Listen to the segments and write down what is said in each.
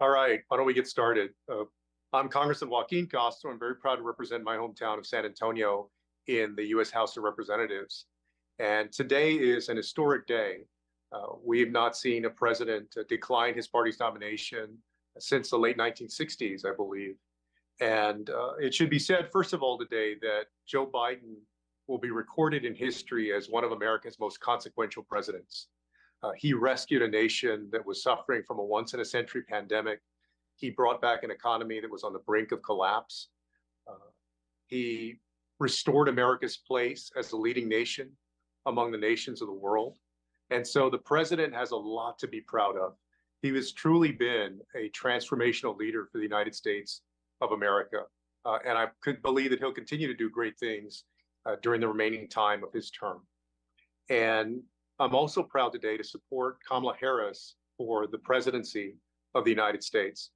All right, why don't we get started? I'm Congressman Joaquin Castro. I'm very proud to represent my hometown of San Antonio in the U.S. House of Representatives. And today is an historic day. We have not seen a president decline his party's nomination since the late 1960s, I believe. And it should be said, first of all, today that Joe Biden will be recorded in history as one of America's most consequential presidents. He rescued a nation that was suffering from a once-in-a-century pandemic. He brought back an economy that was on the brink of collapse. He restored America's place as the leading nation among the nations of the world. And so the president has a lot to be proud of. He has truly been a transformational leader for the United States of America. And I could believe that he'll continue to do great things during the remaining time of his term. And I'm also proud today to support Kamala Harris for the presidency of the United States.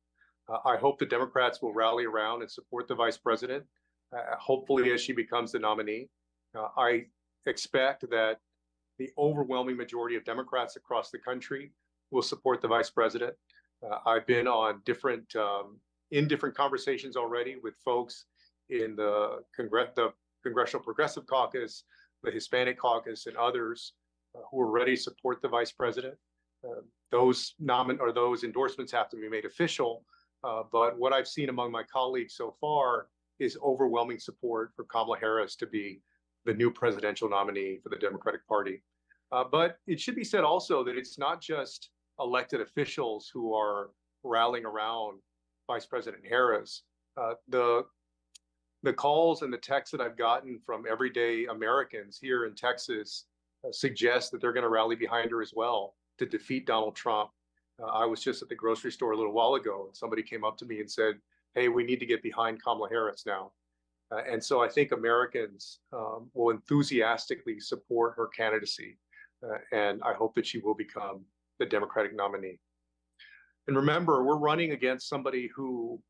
I hope the Democrats will rally around and support the vice president, hopefully as she becomes the nominee. I expect that the overwhelming majority of Democrats across the country will support the vice president. I've been on different conversations already with folks in the Congressional Progressive Caucus, the Hispanic Caucus, and others who are ready to support the vice president. Those endorsements have to be made official. But what I've seen among my colleagues so far is overwhelming support for Kamala Harris to be the new presidential nominee for the Democratic Party. But it should be said also that it's not just elected officials who are rallying around Vice President Harris. The calls and the texts that I've gotten from everyday Americans here in Texas suggest that they're going to rally behind her as well to defeat Donald Trump. I was just at the grocery store a little while ago, and somebody came up to me and said, "Hey, we need to get behind Kamala Harris now." And so I think Americans will enthusiastically support her candidacy, and I hope that she will become the Democratic nominee. And remember, we're running against somebody who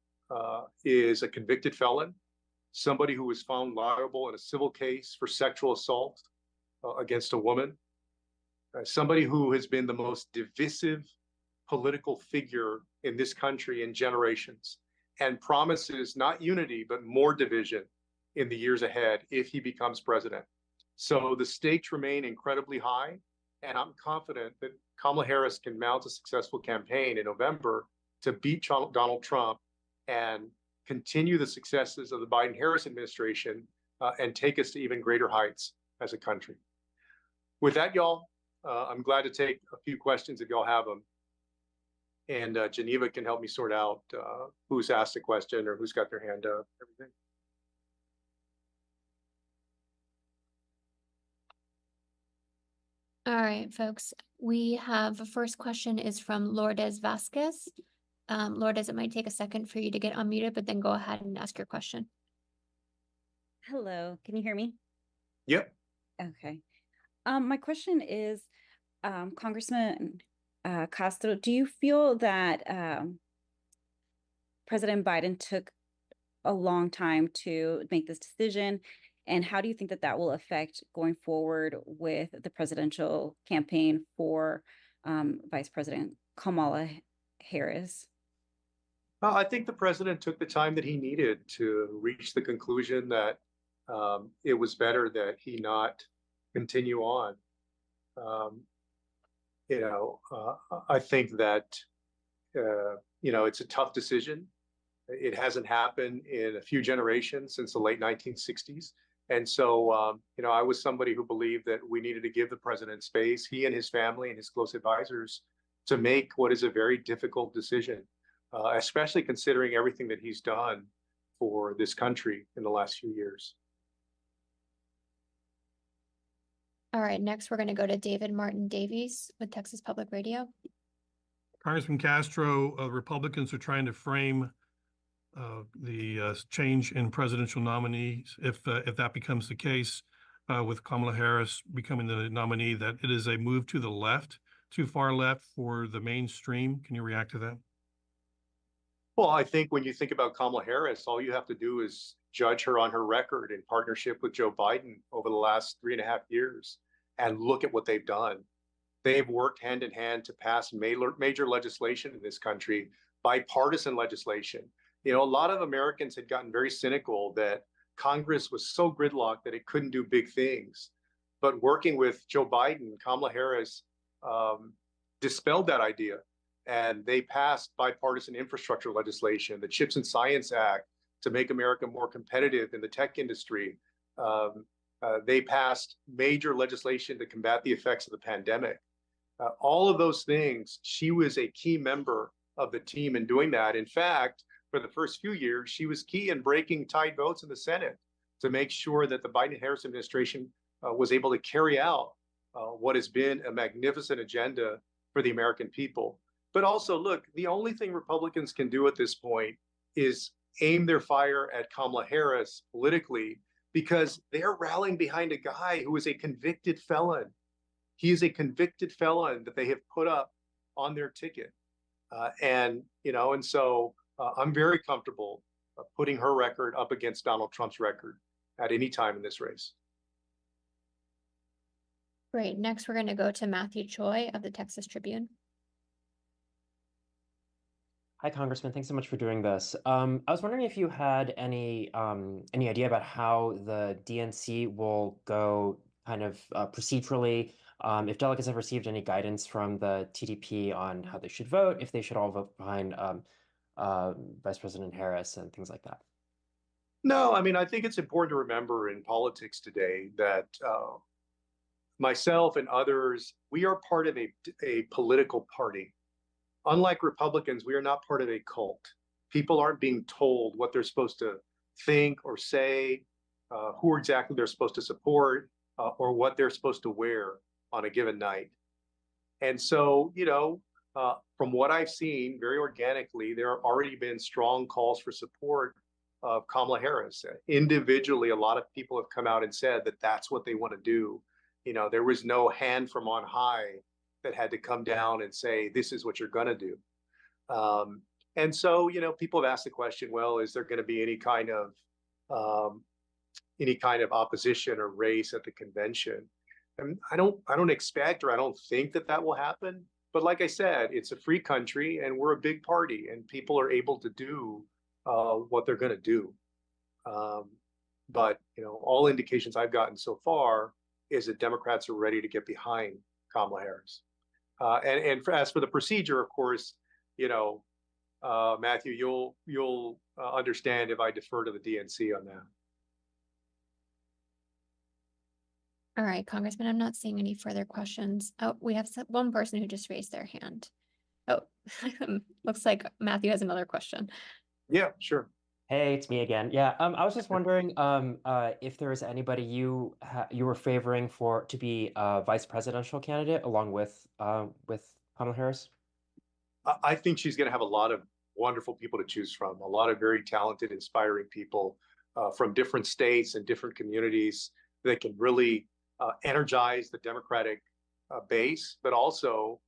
is a convicted felon, somebody who was found liable in a civil case for sexual assault against a woman, somebody who has been the most divisive political figure in this country in generations and promises not unity, but more division in the years ahead if he becomes president. So the stakes remain incredibly high, and I'm confident that Kamala Harris can mount a successful campaign in November to beat Donald Trump and continue the successes of the Biden-Harris administration and take us to even greater heights as a country. With that, y'all, I'm glad to take a few questions if y'all have them. And Geneva can help me sort out who's asked a question or who's got their hand up, everything. All right, folks. We have the first question is from Lourdes Vasquez. Lourdes, it might take a second for you to get unmuted, but then go ahead and ask your question. Hello, can you hear me? Yep. Okay. My question is, Congressman Castro, do you feel that President Biden took a long time to make this decision? And how do you think that that will affect going forward with the presidential campaign for Vice President Kamala Harris? Well, I think the president took the time that he needed to reach the conclusion that it was better that he not continue on. I think that, it's a tough decision. It hasn't happened in a few generations since the late 1960s. And so, I was somebody who believed that we needed to give the president space, he and his family and his close advisors, to make what is a very difficult decision, especially considering everything that he's done for this country in the last few years. All right, next we're going to go to David Martin Davies with Texas Public Radio. Congressman Castro, Republicans are trying to frame the change in presidential nominees, if that becomes the case, with Kamala Harris becoming the nominee, that it is a move to the left, too far left for the mainstream. Can you react to that? Well, I think when you think about Kamala Harris, all you have to do is judge her on her record in partnership with Joe Biden over the last 3.5 years and look at what they've done. They've worked hand in hand to pass major legislation in this country bipartisan legislation. You know, a lot of Americans had gotten very cynical that Congress was so gridlocked that it couldn't do big things. But working with Joe Biden, Kamala Harris dispelled that idea. And they passed bipartisan infrastructure legislation, the CHIPS and Science Act, to make America more competitive in the tech industry. They passed major legislation to combat the effects of the pandemic. All of those things, she was a key member of the team in doing that. In fact, for the first few years, she was key in breaking tied votes in the Senate to make sure that the Biden-Harris administration was able to carry out what has been a magnificent agenda for the American people. But also, look, the only thing Republicans can do at this point is aim their fire at Kamala Harris politically, because they're rallying behind a guy who is a convicted felon. He is a convicted felon that they have put up on their ticket. And so I'm very comfortable putting her record up against Donald Trump's record at any time in this race. Great. Next, we're going to go to Matthew Choi of the Texas Tribune. Hi, Congressman. Thanks so much for doing this. I was wondering if you had any idea about how the DNC will go kind of procedurally, if delegates have received any guidance from the TDP on how they should vote, if they should all vote behind Vice President Harris and things like that. No, I mean, I think it's important to remember in politics today that myself and others, we are part of a political party. Unlike Republicans, we are not part of a cult. People aren't being told what they're supposed to think or say, who exactly they're supposed to support, or what they're supposed to wear on a given night. And so, from what I've seen, very organically, there have already been strong calls for support of Kamala Harris. Individually, a lot of people have come out and said that that's what they want to do. There was no hand from on high that had to come down and say, this is what you're going to do. And so, people have asked the question, well, is there going to be any kind of opposition or race at the convention? And I don't expect, or I don't think that will happen. But like I said, it's a free country and we're a big party and people are able to do what they're going to do. But, all indications I've gotten so far is that Democrats are ready to get behind Kamala Harris. As for the procedure, of course, Matthew, you'll understand if I defer to the DNC on that. All right, Congressman, I'm not seeing any further questions. Oh, we have one person who just raised their hand. Oh, looks like Matthew has another question. Yeah, sure. Hey, it's me again. Yeah, I was just wondering if there is anybody you were favoring to be a vice presidential candidate along with Kamala Harris. I think she's going to have a lot of wonderful people to choose from, a lot of very talented, inspiring people from different states and different communities that can really energize the Democratic base, but also,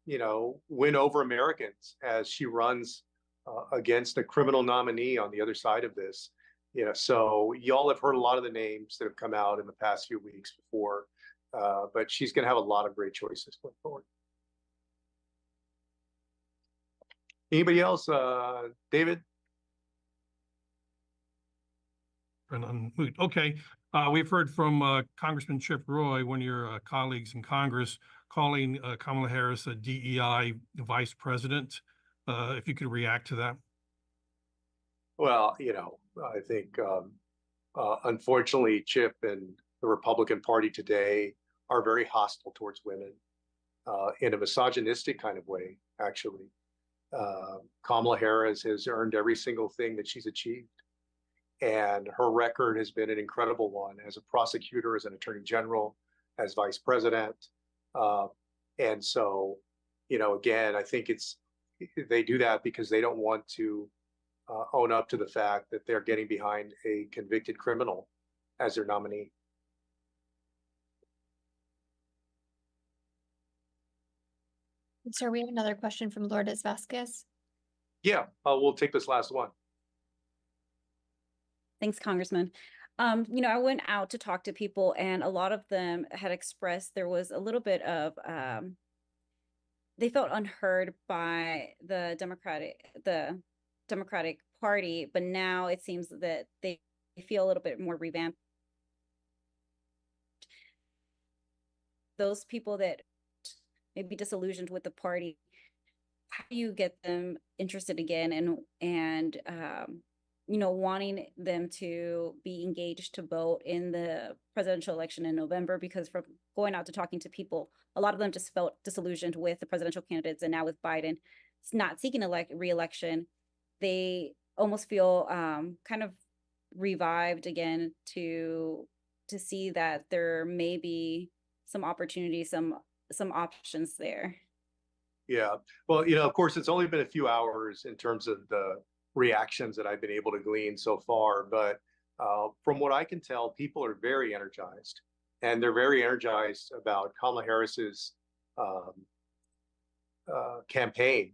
win over Americans as she runs against a criminal nominee on the other side of this. So y'all have heard a lot of the names that have come out in the past few weeks before, but she's going to have a lot of great choices going forward. Anybody else? David? Okay. We've heard from Congressman Chip Roy, one of your colleagues in Congress, calling Kamala Harris a DEI vice president. If you could react to that. Well, I think unfortunately, Chip and the Republican Party today are very hostile towards women in a misogynistic kind of way, actually. Kamala Harris has earned every single thing that she's achieved. And her record has been an incredible one as a prosecutor, as an attorney general, as vice president. And so, again, I think they do that because they don't want to own up to the fact that they're getting behind a convicted criminal as their nominee. Sir, we have another question from Lourdes Vasquez. Yeah, we'll take this last one. Thanks, Congressman. I went out to talk to people and a lot of them had expressed there was a little bit of they felt unheard by the Democratic Party, but now it seems that they feel a little bit more revamped. Those people that may be disillusioned with the party, how do you get them interested again and you know, wanting them to be engaged to vote in the presidential election in November? Because from going out to talking to people, a lot of them just felt disillusioned with the presidential candidates, and now with Biden not seeking re-election, they almost feel kind of revived again to see that there may be some opportunities, some options there. Yeah, well, you know, of course, it's only been a few hours in terms of the reactions that I've been able to glean so far, but from what I can tell, people are very energized, and they're very energized about Kamala Harris's campaign.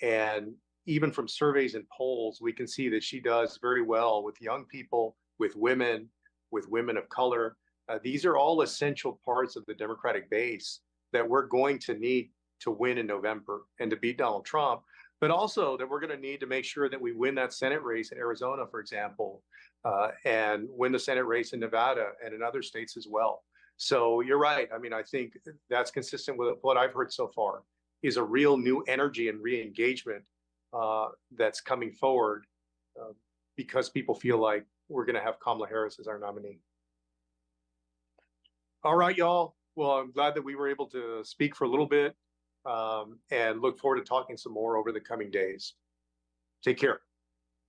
And even from surveys and polls, we can see that she does very well with young people, with women of color. These are all essential parts of the Democratic base that we're going to need to win in November and to beat Donald Trump, but also that we're going to need to make sure that we win that Senate race in Arizona, for example, and win the Senate race in Nevada and in other states as well. So you're right. I mean, I think that's consistent with what I've heard so far, is a real new energy and re-engagement that's coming forward because people feel like we're going to have Kamala Harris as our nominee. All right, y'all. Well, I'm glad that we were able to speak for a little bit and look forward to talking some more over the coming days. Take care.